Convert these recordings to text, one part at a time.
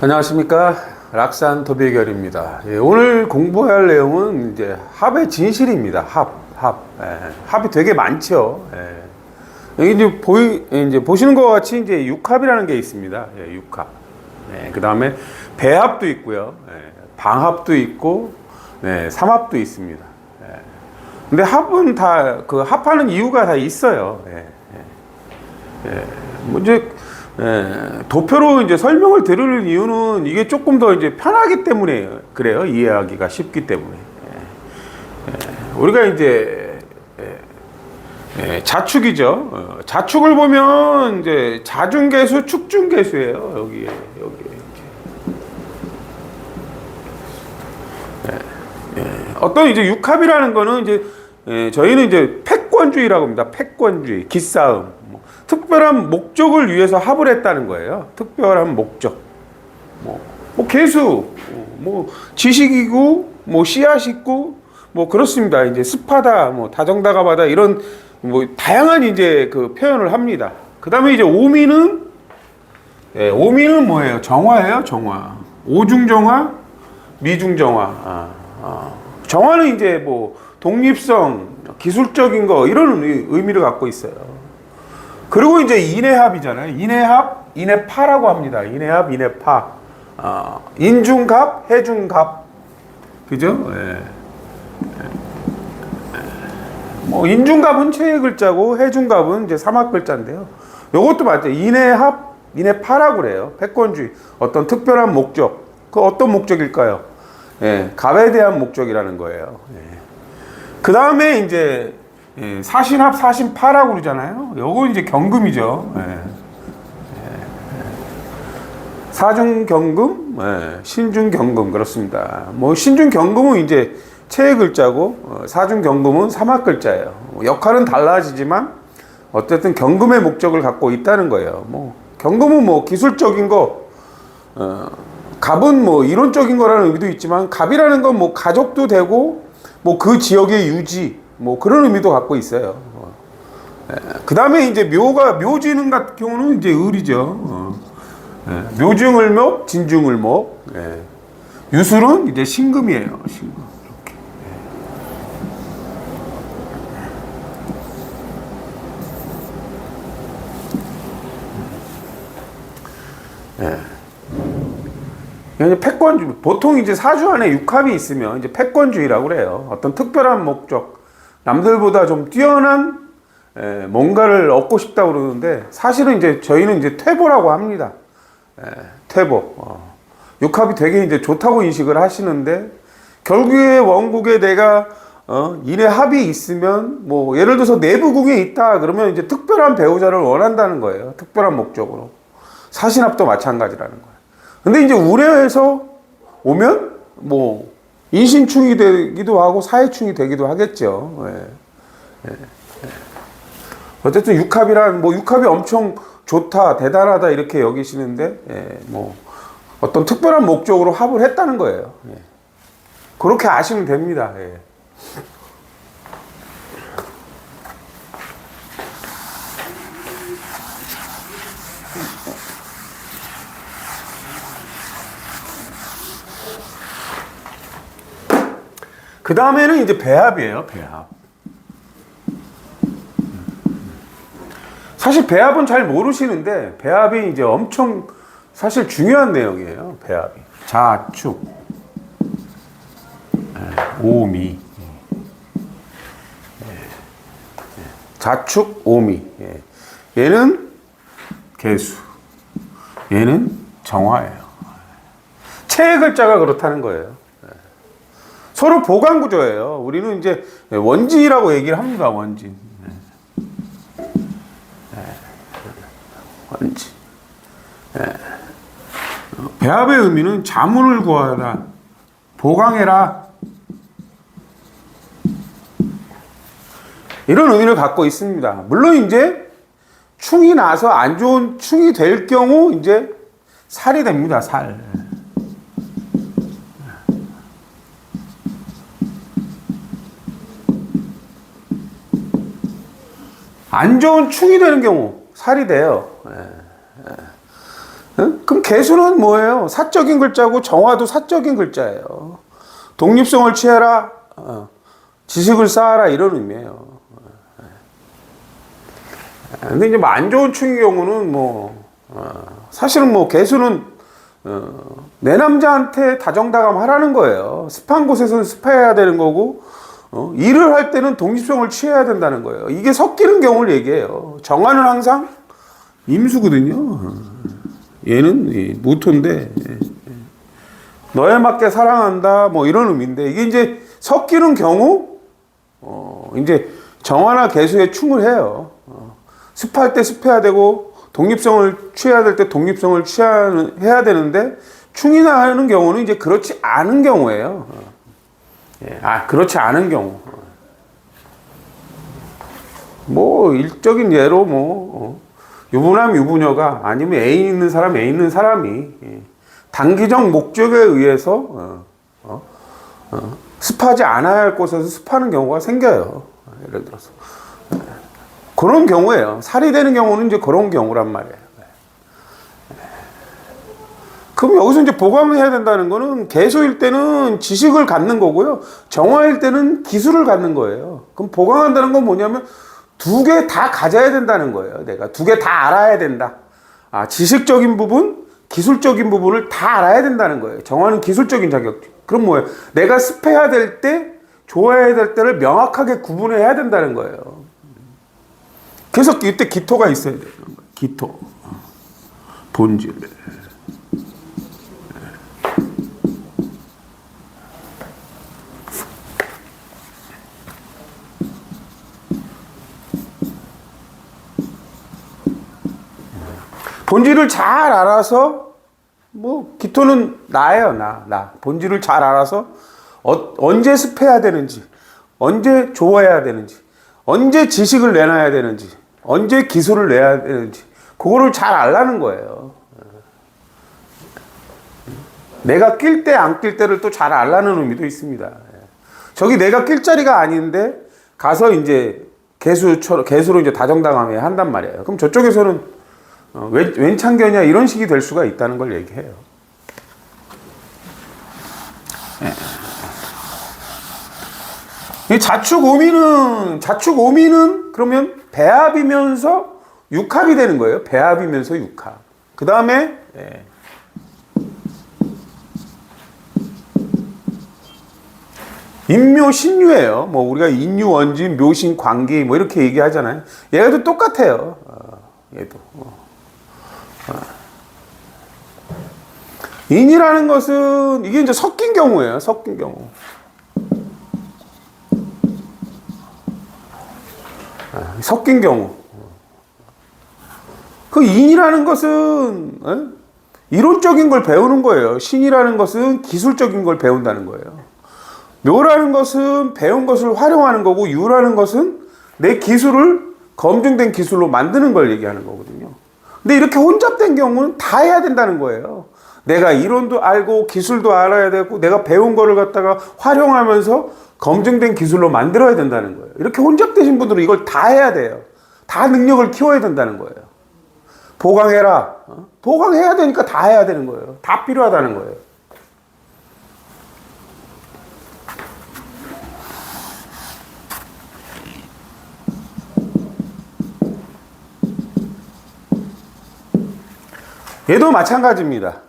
안녕하십니까. 락산 도비결입니다. 예, 오늘 공부할 내용은 이제 합의 진실입니다. 합이 되게 많죠. 예. 여기 이제 보시는 것 같이 이제 육합이라는 게 있습니다. 예, 육합. 그 다음에 배합도 있고요. 방합도 있고, 삼합도 있습니다. 근데 합은 다 그 합하는 이유가 다 있어요. 뭐 이제 도표로 이제 설명을 들을 이유는 이게 조금 더 이제 편하기 때문에 그래요. 이해하기가 쉽기 때문에. 우리가 이제 자축이죠. 자축을 보면 이제 자중계수, 축중계수예요. 여기에. 어떤 이제 육합이라는 거는 이제 저희는 이제 패권주의라고 합니다. 패권주의, 기싸움. 특별한 목적을 위해서 합을 했다는 거예요. 특별한 목적. 뭐 개수, 뭐 지식이고, 뭐 씨앗이고, 뭐 그렇습니다. 이제 습하다, 뭐 다정다감하다 이런 뭐 다양한 이제 그 표현을 합니다. 그 다음에 이제 오미는 뭐예요? 정화예요, 정화. 오중정화, 미중정화. 정화는 이제 뭐 독립성, 기술적인 거 이런 의미를 갖고 있어요. 그리고 이제 인해합이잖아요. 인해합, 인해파라고 합니다. 인해합, 인해파. 인중갑, 해중갑. 그죠? 뭐 인중갑은 최애 글자고 해중갑은 이제 삼합 글자인데요. 요것도 맞죠. 인해합, 인해파라고 그래요. 패권주의. 어떤 특별한 목적. 그 어떤 목적일까요? 갑에 대한 목적이라는 거예요. 그 다음에 이제 사신합, 사신파라고 그러잖아요. 요거 이제 경금이죠. 사중경금, 신중경금 그렇습니다. 뭐 신중경금은 이제 최애 글자고 사중경금은 삼합 글자예요. 역할은 달라지지만 어쨌든 경금의 목적을 갖고 있다는 거예요. 뭐 경금은 뭐 기술적인 거, 갑은 뭐 이론적인 거라는 의미도 있지만 갑이라는 건 뭐 가족도 되고 뭐 그 지역의 유지 뭐 그런 의미도 갖고 있어요. 그 다음에 이제 묘지는 같은 경우는 이제 을이죠. 묘중을목, 진중을목. 유술은 이제 신금이에요. 신금. 이렇게. 패권주의. 보통 이제 사주 안에 육합이 있으면 이제 패권주의라고 그래요. 어떤 특별한 목적, 남들보다 좀 뛰어난 뭔가를 얻고 싶다고 그러는데 사실은 이제 저희는 이제 퇴보라고 합니다. 퇴보. 육합이 되게 이제 좋다고 인식을 하시는데 결국에 원국에 내가 인의 합이 있으면 뭐 예를 들어서 내부궁에 있다 그러면 이제 특별한 배우자를 원한다는 거예요. 특별한 목적으로. 사신합도 마찬가지라는 거예요. 근데 이제 우려에서 오면 뭐 인신충이 되기도 하고 사회충이 되기도 하겠죠. 어쨌든 육합이란 뭐 육합이 엄청 좋다, 대단하다 이렇게 여기시는데 뭐 어떤 특별한 목적으로 합을 했다는 거예요. 그렇게 아시면 됩니다. 그 다음에는 이제 배합이에요. 배합. 사실 배합은 잘 모르시는데 배합이 이제 엄청 사실 중요한 내용이에요. 배합이. 자축, 오미. 자축, 오미. 얘는 개수. 얘는 정화예요. 최애 글자가 그렇다는 거예요. 서로 보강 구조예요. 우리는 이제 원진이라고 얘기를 합니다. 원진. 원진. 배합의 의미는 자문을 구하다. 보강해라. 이런 의미를 갖고 있습니다. 물론 이제 충이 나서 안 좋은 충이 될 경우 이제 살이 됩니다. 살. 안 좋은 충이 되는 경우 살이 돼요. 그럼 개수는 뭐예요? 사적인 글자고 정화도 사적인 글자예요. 독립성을 취해라, 지식을 쌓아라 이런 의미예요. 근데 이제 뭐 안 좋은 충의 경우는 사실은 개수는 내 남자한테 다정다감 하라는 거예요. 습한 곳에서는 습해야 되는 거고, 일을 할 때는 독립성을 취해야 된다는 거예요. 이게 섞이는 경우를 얘기해요. 정화는 항상 임수거든요. 얘는 무토인데, 너에 맞게 사랑한다, 이런 의미인데, 이게 이제 섞이는 경우, 이제 정화나 개수에 충을 해요. 습할 때 습해야 되고, 독립성을 취해야 될 때 독립성을 해야 되는데, 충이 나는 경우는 이제 그렇지 않은 경우예요. 그렇지 않은 경우. 일적인 예로 유부남, 유부녀가 아니면 애인 있는 사람, 애인 있는 사람이 단기적 목적에 의해서 습하지 않아야 할 곳에서 습하는 경우가 생겨요. 예를 들어서. 그런 경우예요. 살이 되는 경우는 이제 그런 경우란 말이에요. 그럼 여기서 이제 보강을 해야 된다는 거는 개수일 때는 지식을 갖는 거고요. 정화일 때는 기술을 갖는 거예요. 그럼 보강한다는 건 뭐냐면 두 개 다 가져야 된다는 거예요. 내가 두 개 다 알아야 된다. 지식적인 부분, 기술적인 부분을 다 알아야 된다는 거예요. 정화는 기술적인 자격증. 그럼 뭐예요? 내가 습해야 될 때, 좋아해야 될 때를 명확하게 구분해야 된다는 거예요. 그래서 이때 기토가 있어야 돼요. 기토. 본질. 본질을 잘 알아서, 기토는 나예요, 나. 본질을 잘 알아서, 언제 습해야 되는지, 언제 좋아해야 되는지, 언제 지식을 내놔야 되는지, 언제 기술을 내야 되는지, 그거를 잘 알라는 거예요. 내가 낄 때, 안 낄 때를 또 잘 알라는 의미도 있습니다. 저기 내가 낄 자리가 아닌데, 가서 이제 개수로 이제 다정다감해야 한단 말이에요. 그럼 저쪽에서는 웬 참견이야 이런 식이 될 수가 있다는 걸 얘기해요. 자축 오미는 그러면 배합이면서 육합이 되는 거예요. 배합이면서 육합. 그 다음에 인묘신유예요. 우리가 인유, 원진, 묘신, 관기 이렇게 얘기하잖아요. 얘도 똑같아요. 얘도. 인이라는 것은 이게 이제 섞인 경우예요. 섞인 경우. 섞인 경우. 그 인이라는 것은 이론적인 걸 배우는 거예요. 신이라는 것은 기술적인 걸 배운다는 거예요. 묘라는 것은 배운 것을 활용하는 거고, 유라는 것은 내 기술을 검증된 기술로 만드는 걸 얘기하는 거거든요. 근데 이렇게 혼잡된 경우는 다 해야 된다는 거예요. 내가 이론도 알고 기술도 알아야 되고 내가 배운 거를 갖다가 활용하면서 검증된 기술로 만들어야 된다는 거예요. 이렇게 혼잡되신 분들은 이걸 다 해야 돼요. 다 능력을 키워야 된다는 거예요. 보강해라. 보강해야 되니까 다 해야 되는 거예요. 다 필요하다는 거예요. 얘도 마찬가지입니다.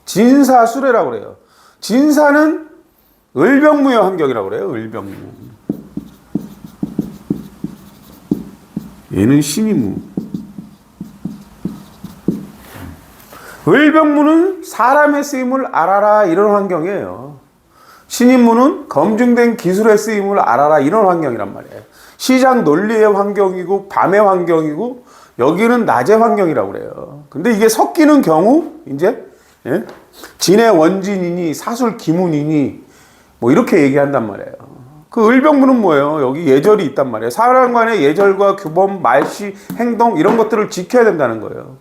진사수레라고 그래요. 진사는 을병무의 환경이라고 그래요. 을병무. 얘는 신임무. 을병무는 사람의 쓰임을 알아라 이런 환경이에요. 신임무는 검증된 기술의 쓰임을 알아라 이런 환경이란 말이에요. 시장 논리의 환경이고 밤의 환경이고 여기는 낮의 환경이라고 그래요. 근데 이게 섞이는 경우 이제 진의 원진이니 사술 기문이니 이렇게 얘기한단 말이에요. 그 을병무는 뭐예요? 여기 예절이 있단 말이에요. 사람 간의 예절과 규범, 말씨, 행동 이런 것들을 지켜야 된다는 거예요.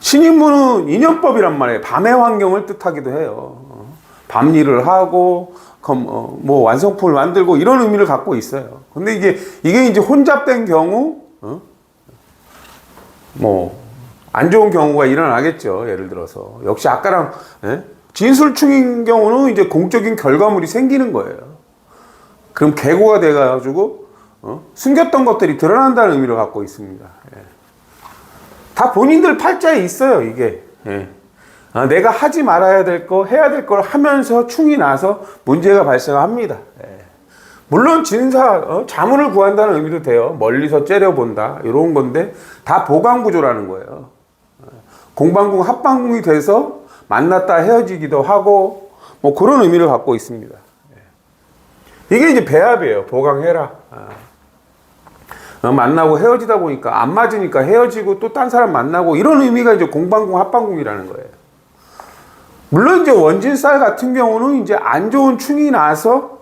신임무는 인연법이란 말이에요. 밤의 환경을 뜻하기도 해요. 밤 일을 하고 완성품을 만들고 이런 의미를 갖고 있어요. 근데 이게 이제 혼잡된 경우 뭐 안 좋은 경우가 일어나겠죠. 예를 들어서 역시 아까랑 진술충인 경우는 이제 공적인 결과물이 생기는 거예요. 그럼 계고가 돼가지고 숨겼던 것들이 드러난다는 의미를 갖고 있습니다. 다 본인들 팔자에 있어요. 이게 내가 하지 말아야 될 거, 해야 될 걸 하면서 충이 나서 문제가 발생합니다. 물론 진사, 자문을 구한다는 의미도 돼요. 멀리서 째려본다 이런 건데 다 보강구조라는 거예요. 공방궁, 합방궁이 돼서 만났다 헤어지기도 하고 뭐 그런 의미를 갖고 있습니다. 이게 이제 배합이에요. 보강해라. 만나고 헤어지다 보니까 안 맞으니까 헤어지고 또 딴 사람 만나고 이런 의미가 이제 공방궁, 합방궁이라는 거예요. 물론 이제 원진쌀 같은 경우는 이제 안 좋은 충이 나서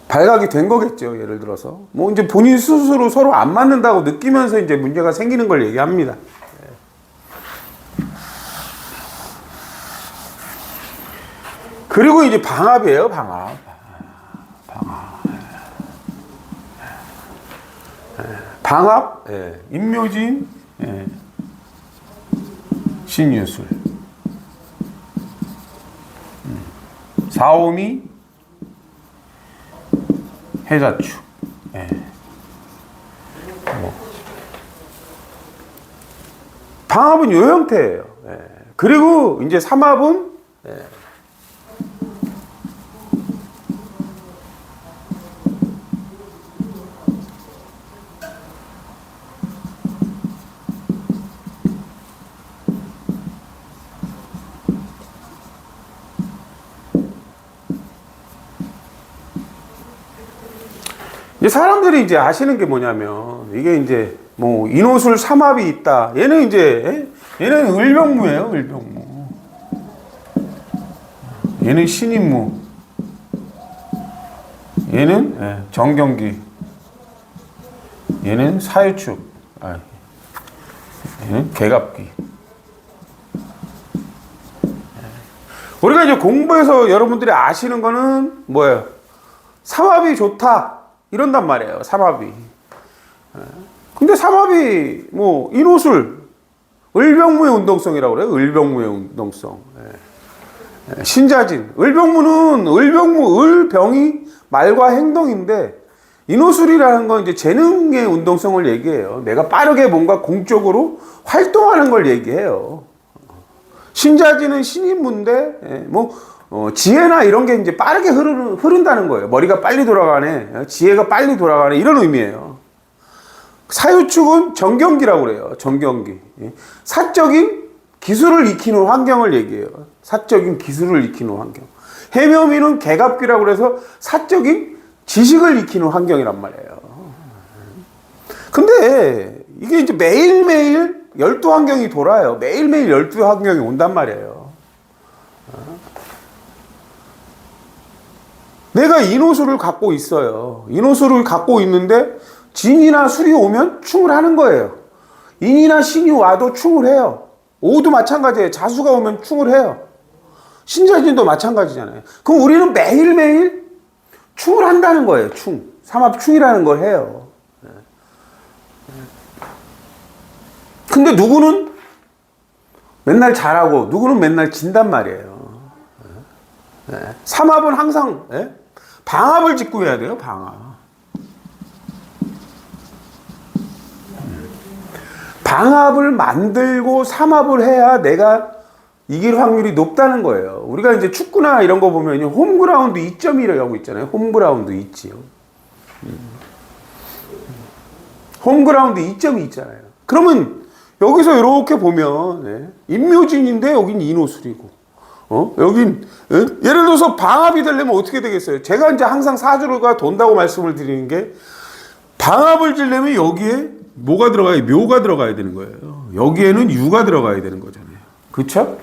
발각이 된 거겠죠. 예를 들어서 뭐 이제 본인 스스로 서로 안 맞는다고 느끼면서 이제 문제가 생기는 걸 얘기합니다. 그리고 이제 방합이에요. 방합. 방합, 임묘진, 신유술, 사오미, 해자축. 방합은 요 형태예요. 그리고 이제 삼합은 사람들이 이제 아시는 게 뭐냐면 이게 이제 뭐 인호술 삼합이 있다. 얘는 이제 얘는 을병무예요. 을병무. 얘는 신인무. 얘는 정경기. 얘는 사유축. 얘는 개갑기. 우리가 이제 공부해서 여러분들이 아시는 거는 뭐예요? 삼합이 좋다. 이런단 말이에요. 삼합이. 근데 삼합이 뭐 인호술 을병무의 운동성이라고 그래요. 을병무의 운동성. 신자진. 을병무는 을병이 말과 행동인데 인호술이라는 건 이제 재능의 운동성을 얘기해요. 내가 빠르게 뭔가 공적으로 활동하는 걸 얘기해요. 신자진은 신인무인데 지혜나 이런 게 이제 빠르게 흐른다는 거예요. 머리가 빨리 돌아가네. 지혜가 빨리 돌아가네. 이런 의미예요. 사유축은 정경기라고 그래요. 정경기. 사적인 기술을 익히는 환경을 얘기해요. 사적인 기술을 익히는 환경. 해묘미는 개갑기라고 그래서 사적인 지식을 익히는 환경이란 말이에요. 근데 이게 이제 매일매일 12환경이 돌아요. 매일매일 12환경이 온단 말이에요. 내가 인호술을 갖고 있어요. 인호술을 갖고 있는데 진이나 술이 오면 충을 하는 거예요. 인이나 신이 와도 충을 해요. 오도 마찬가지예요. 자수가 오면 충을 해요. 신자진도 마찬가지잖아요. 그럼 우리는 매일매일 충을 한다는 거예요. 충. 삼합충이라는 걸 해요. 근데 누구는 맨날 잘하고 누구는 맨날 진단 말이에요. 삼합은 항상 방합을 짓고 해야 돼요. 방합. 방합을 만들고 삼합을 해야 내가 이길 확률이 높다는 거예요. 우리가 이제 축구나 이런 거 보면 홈그라운드 2.1이라고 있잖아요. 홈그라운드 2점. 홈그라운드 2점이 있잖아요. 그러면 여기서 이렇게 보면 임묘진인데 여긴 인호술이고 여긴 예를 들어서 방합이 되려면 어떻게 되겠어요? 제가 이제 항상 사주가 돈다고 말씀을 드리는 게 방합을 지려면 여기에 뭐가 들어가야 묘가 들어가야 되는 거예요. 여기에는 유가 들어가야 되는 거잖아요. 그렇죠?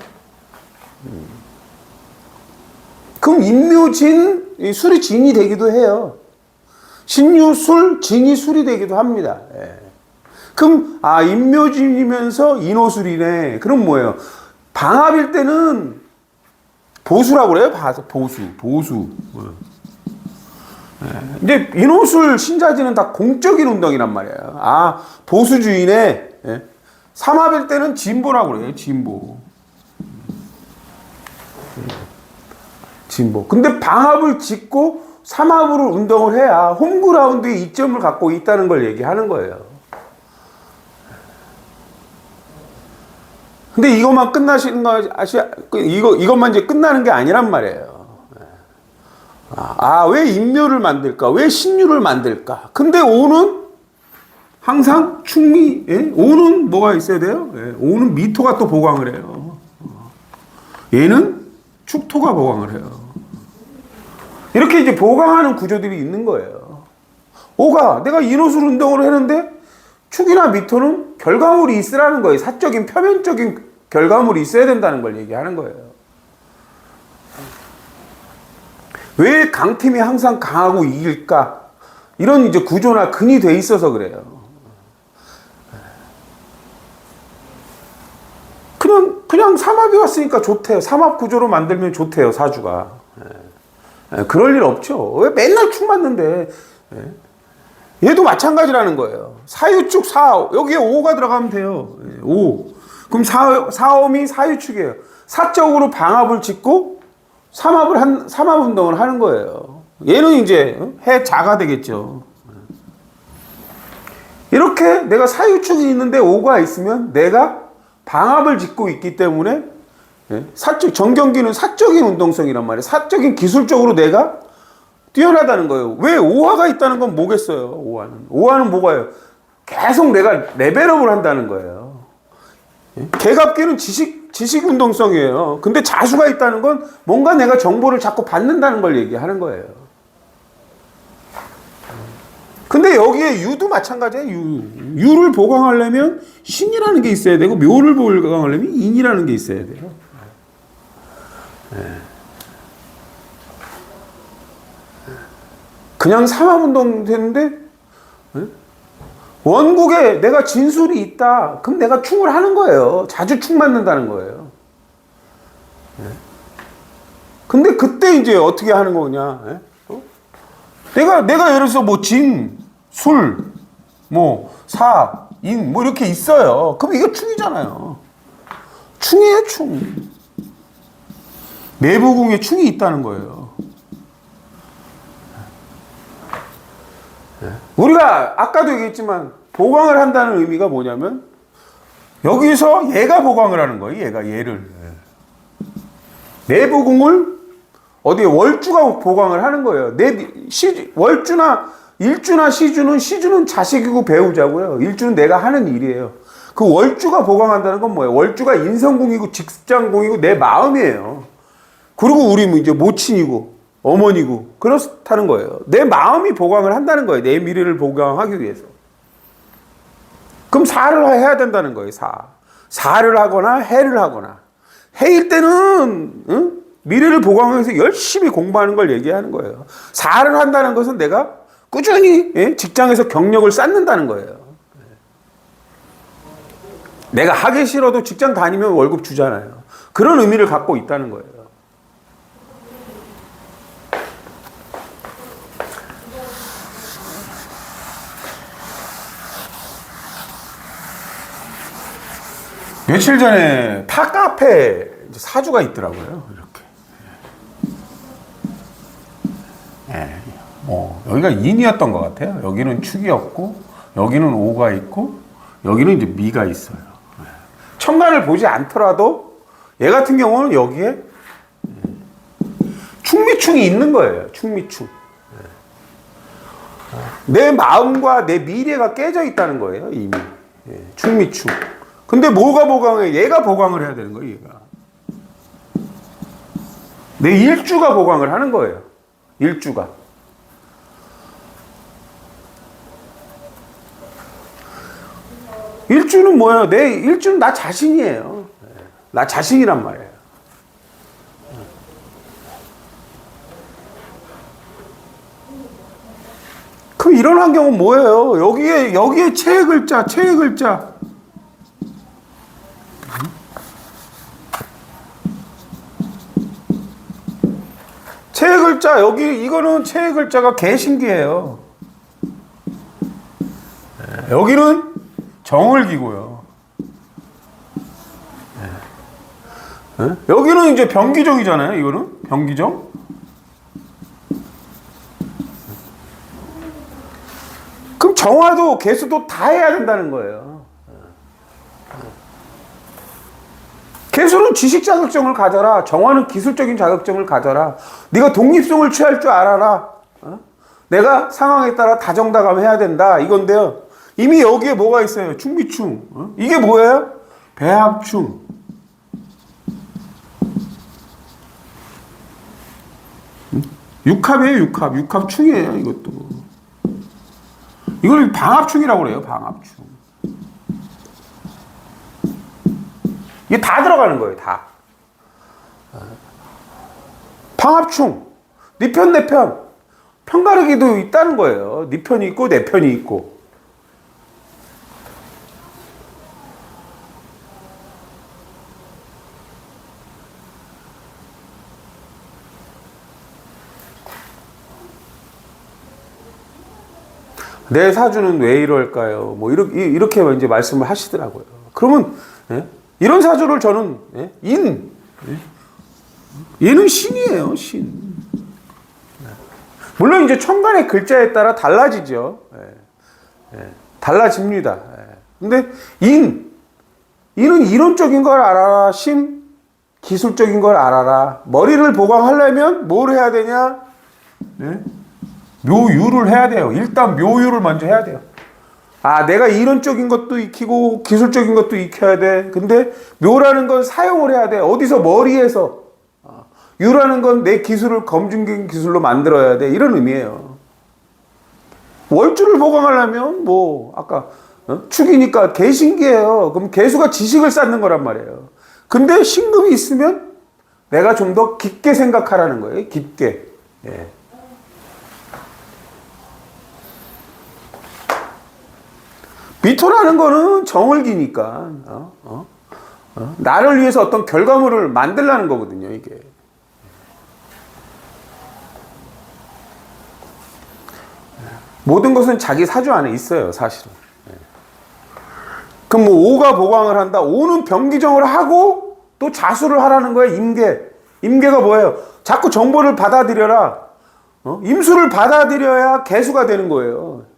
그럼 임묘진 술이 진이 되기도 해요. 신유술 진이 술이 되기도 합니다. 그럼 임묘진이면서 인호술이네. 그럼 뭐예요? 방합일 때는 보수라고 그래요. 보수. 이제 인호술 신자지는 다 공적인 운동이란 말이에요. 아, 보수주의네. 예? 삼합일 때는 진보라고 그래요. 진보. 진보. 근데 방합을 짓고 삼합으로 운동을 해야 홈그라운드에 이점을 갖고 있다는 걸 얘기하는 거예요. 근데 이것만 끝나시는 거 이것만 이제 끝나는 게 아니란 말이에요. 왜 인묘를 만들까? 왜 신유를 만들까? 근데 오는 항상 충미, 예? 오는 뭐가 있어야 돼요? 예? 오는 미토가 또 보강을 해요. 얘는 축토가 보강을 해요. 이렇게 이제 보강하는 구조들이 있는 거예요. 오가 내가 인호술 운동을 했는데 축이나 미토는 결과물이 있으라는 거예요. 사적인 표면적인 결과물이 있어야 된다는 걸 얘기하는 거예요. 왜 강팀이 항상 강하고 이길까? 이런 이제 구조나 근이 돼 있어서 그래요. 그냥 삼합이 왔으니까 좋대요. 삼합 구조로 만들면 좋대요, 사주가. 그럴 일 없죠. 왜 맨날 축 맞는데. 얘도 마찬가지라는 거예요. 사유축, 여기에 5가 들어가면 돼요. 5. 그럼 사엄이 사유축이에요. 사적으로 방합을 짓고 삼합 운동을 하는 거예요. 얘는 이제 해 자가 되겠죠. 이렇게 내가 사유축이 있는데 5가 있으면 내가 방합을 짓고 있기 때문에 정경기는 사적인 운동성이란 말이에요. 사적인 기술적으로 내가 뛰어나다는 거예요. 왜 오화가 있다는 건 뭐겠어요? 오화는 뭐가요? 계속 내가 레벨업을 한다는 거예요. 개갑기는 지식 운동성이에요. 근데 자수가 있다는 건 뭔가 내가 정보를 자꾸 받는다는 걸 얘기하는 거예요. 근데 여기에 유도 마찬가지예요. 유를 보강하려면 신이라는 게 있어야 되고 묘를 보강하려면 인이라는 게 있어야 돼요. 그냥 삼합운동 되는데 원국에 내가 진술이 있다. 그럼 내가 충을 하는 거예요. 자주 충 맞는다는 거예요. 근데 그때 이제 어떻게 하는 거냐? 내가 예를 들어서 뭐 진, 술, 뭐 사, 인, 뭐 이렇게 있어요. 그럼 이거 충이잖아요. 충이에요, 충. 내부궁에 충이 있다는 거예요. 우리가 아까도 얘기했지만 보강을 한다는 의미가 뭐냐면 여기서 얘가 보강을 하는 거예요. 얘를. 내부궁을 어디에 월주가 보강을 하는 거예요. 월주나 일주나 시주는 자식이고 배우자고요. 일주는 내가 하는 일이에요. 그 월주가 보강한다는 건 뭐예요? 월주가 인성궁이고 직장궁이고 내 마음이에요. 그리고 우리 이제 모친이고 어머니고 그렇다는 거예요. 내 마음이 보강을 한다는 거예요. 내 미래를 보강하기 위해서. 그럼 사를 해야 된다는 거예요. 사를 하거나 해를 하거나. 해일 때는 미래를 보강해서 열심히 공부하는 걸 얘기하는 거예요. 사를 한다는 것은 내가 꾸준히 직장에서 경력을 쌓는다는 거예요. 내가 하기 싫어도 직장 다니면 월급 주잖아요. 그런 의미를 갖고 있다는 거예요. 며칠 전에 타 카페 사주가 있더라고요. 이렇게. 여기가 인이었던 것 같아요. 여기는 축이었고, 여기는 오가 있고, 여기는 이제 미가 있어요. 천간을 보지 않더라도 얘 같은 경우는 여기에 충미충이 있는 거예요. 충미충. 내 마음과 내 미래가 깨져 있다는 거예요. 이미. 충미충. 근데 뭐가 보강해? 얘가 보강을 해야 되는 거예요. 얘가. 내 일주가 보강을 하는 거예요. 일주가. 일주는 뭐예요? 일주는 나 자신이에요. 나 자신이란 말이에요. 그럼 이런 환경은 뭐예요? 여기에 체의 글자. 체의 글자 글자, 여기, 이거는 최애 글자가 개신기예요. 여기는 정을기고요. 여기는 이제 병기정이잖아요. 이거는 병기정. 그럼 정화도 개수도 다 해야 된다는 거예요. 개수는 지식 자격증을 가져라. 정화는 기술적인 자격증을 가져라. 네가 독립성을 취할 줄 알아라. 내가 상황에 따라 다정다감해야 된다. 이건데요. 이미 여기에 뭐가 있어요? 충미충. 이게 뭐예요? 배합충. 육합이에요. 육합. 육합충이에요. 이것도. 이걸 방합충이라고 그래요. 방합충. 이게 다 들어가는 거예요. 다. 방합충. 네 편, 내 편. 편가르기도 있다는 거예요. 네 편이 있고 내 편이 있고. 내 사주는 왜 이럴까요? 뭐 이렇게 이제 말씀을 하시더라고요. 그러면 이런 사주를 저는 얘는 신이에요. 신. 물론 이제 천간의 글자에 따라 달라지죠. 달라집니다. 근데 인은 이론적인 걸 알아라. 신 기술적인 걸 알아라. 머리를 보강하려면 뭘 해야 되냐? 묘유를 해야 돼요. 일단 묘유를 먼저 해야 돼요. 아, 내가 이론적인 것도 익히고 기술적인 것도 익혀야 돼. 근데 묘라는 건 사용을 해야 돼. 어디서? 머리에서. 유라는 건 내 기술을 검증된 기술로 만들어야 돼. 이런 의미예요. 월주를 보강하려면 뭐 아까 축이니까 개신기예요. 그럼 개수가 지식을 쌓는 거란 말이에요. 근데 신금이 있으면 내가 좀 더 깊게 생각하라는 거예요. 깊게. 예. 미토라는 거는 정을기니까 나를 위해서 어떤 결과물을 만들라는 거거든요. 이게 모든 것은 자기 사주 안에 있어요. 사실은. 그럼 뭐 오가 보강을 한다. 오는 병기정을 하고 또 자수를 하라는 거예요. 임계가 뭐예요? 자꾸 정보를 받아들여라. 임수를 받아들여야 개수가 되는 거예요.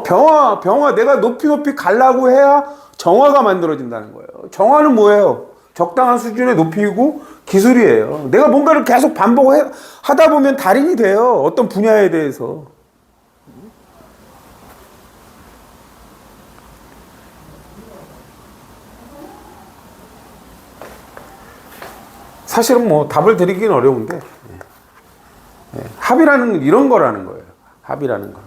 병화 내가 높이 가려고 해야 정화가 만들어진다는 거예요. 정화는 뭐예요? 적당한 수준의 높이고 기술이에요. 내가 뭔가를 계속 반복하다 보면 달인이 돼요. 어떤 분야에 대해서. 사실은 뭐 답을 드리긴 어려운데 합이라는 건 이런 거라는 거예요. 합이라는 거는.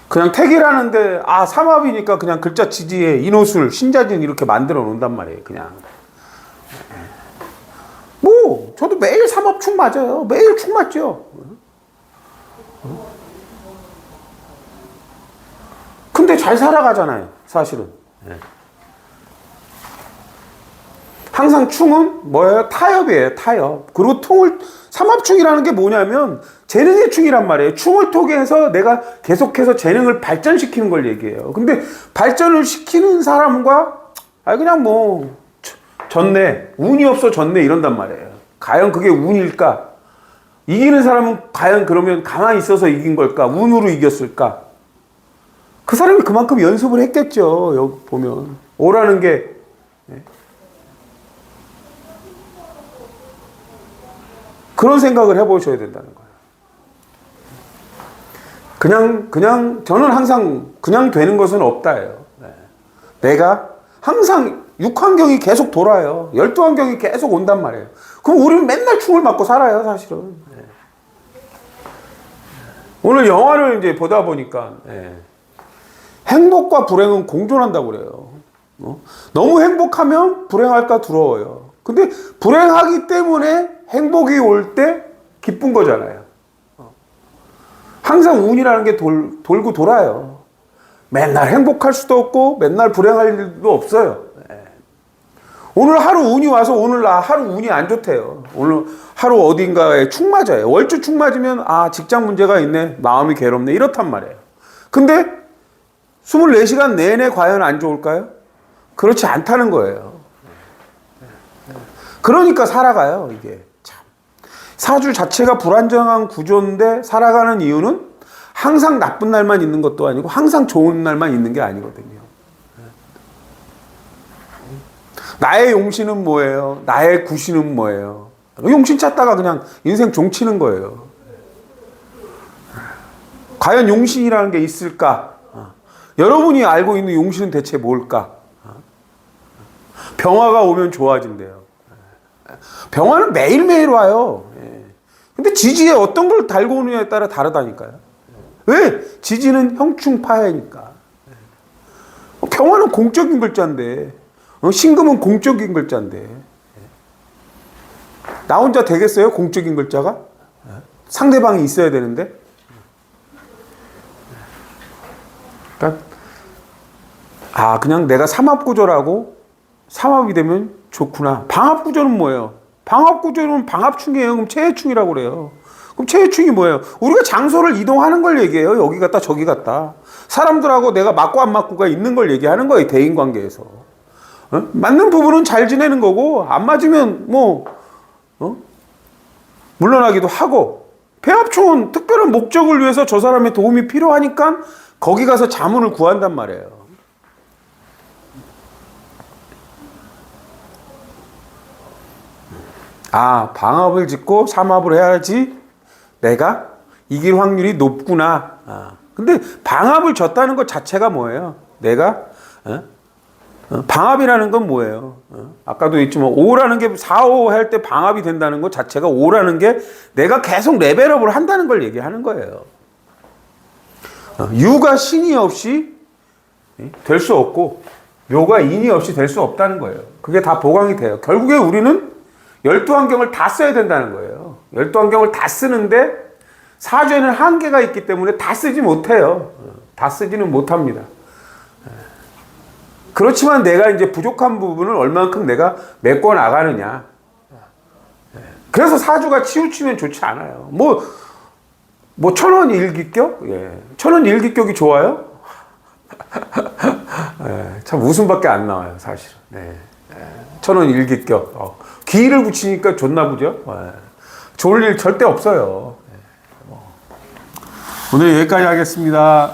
그냥 택이라는데 삼합이니까 그냥 글자 지지에 인호술, 신자진 이렇게 만들어 놓는단 말이에요. 그냥 뭐 저도 매일 삼합충 맞아요. 매일 충 맞죠. 근데 잘 살아가잖아요. 사실은. 항상 충은 뭐예요? 타협이에요. 타협. 그리고 삼합충이라는 게 뭐냐면 재능의 충이란 말이에요. 충을 통해서 내가 계속해서 재능을 발전시키는 걸 얘기해요. 근데 발전을 시키는 사람과 그냥 뭐 졌네. 운이 없어 졌네. 이런단 말이에요. 과연 그게 운일까? 이기는 사람은 과연 그러면 가만히 있어서 이긴 걸까? 운으로 이겼을까? 그 사람이 그만큼 연습을 했겠죠. 여기 보면. 오라는 게 그런 생각을 해보셔야 된다는 거예요. 그냥 저는 항상 그냥 되는 것은 없다예요. 내가 항상 6환경이 계속 돌아요. 12환경이 계속 온단 말이에요. 그럼 우리는 맨날 충을 맞고 살아요, 사실은. 오늘 영화를 이제 보다 보니까 행복과 불행은 공존한다고 그래요. 너무 행복하면 불행할까 두려워요. 근데 불행하기 때문에 행복이 올 때 기쁜 거잖아요. 항상 운이라는 게 돌고 돌아요. 맨날 행복할 수도 없고 맨날 불행할 일도 없어요. 오늘 하루 운이 와서 오늘 하루 운이 안 좋대요. 오늘 하루 어딘가에 축 맞아요. 월주 축 맞으면 아 직장 문제가 있네. 마음이 괴롭네. 이렇단 말이에요. 근데 24시간 내내 과연 안 좋을까요? 그렇지 않다는 거예요. 그러니까 살아가요. 이게 참. 사주 자체가 불안정한 구조인데 살아가는 이유는 항상 나쁜 날만 있는 것도 아니고 항상 좋은 날만 있는 게 아니거든요. 나의 용신은 뭐예요? 나의 구신은 뭐예요? 용신 찾다가 그냥 인생 종치는 거예요. 과연 용신이라는 게 있을까? 여러분이 알고 있는 용신은 대체 뭘까? 병화가 오면 좋아진대요. 병화는 매일매일 와요. 근데 지지에 어떤 걸 달고 오느냐에 따라 다르다니까요. 왜? 지지는 형충파해니까. 병화는 공적인 글자인데 신금은 공적인 글자인데 나 혼자 되겠어요? 공적인 글자가? 상대방이 있어야 되는데. 그러니까 그냥 내가 삼합구조라고 삼합이 되면 좋구나. 방합구조는 뭐예요? 방합구조는 방합충이에요. 그럼 체해충이라고 그래요. 그럼 체해충이 뭐예요? 우리가 장소를 이동하는 걸 얘기해요. 여기 갔다 저기 갔다. 사람들하고 내가 맞고 안 맞고가 있는 걸 얘기하는 거예요. 대인관계에서. 맞는 부분은 잘 지내는 거고 안 맞으면 물러나기도 하고. 배합충은 특별한 목적을 위해서 저 사람의 도움이 필요하니까 거기 가서 자문을 구한단 말이에요. 방합을 짓고 삼합을 해야지 내가 이길 확률이 높구나. 근데 방합을 졌다는 것 자체가 뭐예요? 내가 방합이라는 건 뭐예요? 아까도 했지만 5라는 게 4, 5 할 때 방합이 된다는 것 자체가 5라는 게 내가 계속 레벨업을 한다는 걸 얘기하는 거예요. 유가 신이 없이 될 수 없고 묘가 인이 없이 될 수 없다는 거예요. 그게 다 보강이 돼요. 결국에 우리는 12환경을 다 써야 된다는 거예요. 12환경을 다 쓰는데 사주에는 한계가 있기 때문에 다 쓰지 못해요. 다 쓰지는 못합니다. 그렇지만 내가 이제 부족한 부분을 얼만큼 내가 메꿔 나가느냐. 그래서 사주가 치우치면 좋지 않아요. 천원 일기격? 천원 일기격이 좋아요? 참 웃음밖에 안 나와요, 사실은. 천원 일기격. 기를 붙이니까 좋나 보죠? 좋을 일 절대 없어요. 오늘 여기까지 하겠습니다.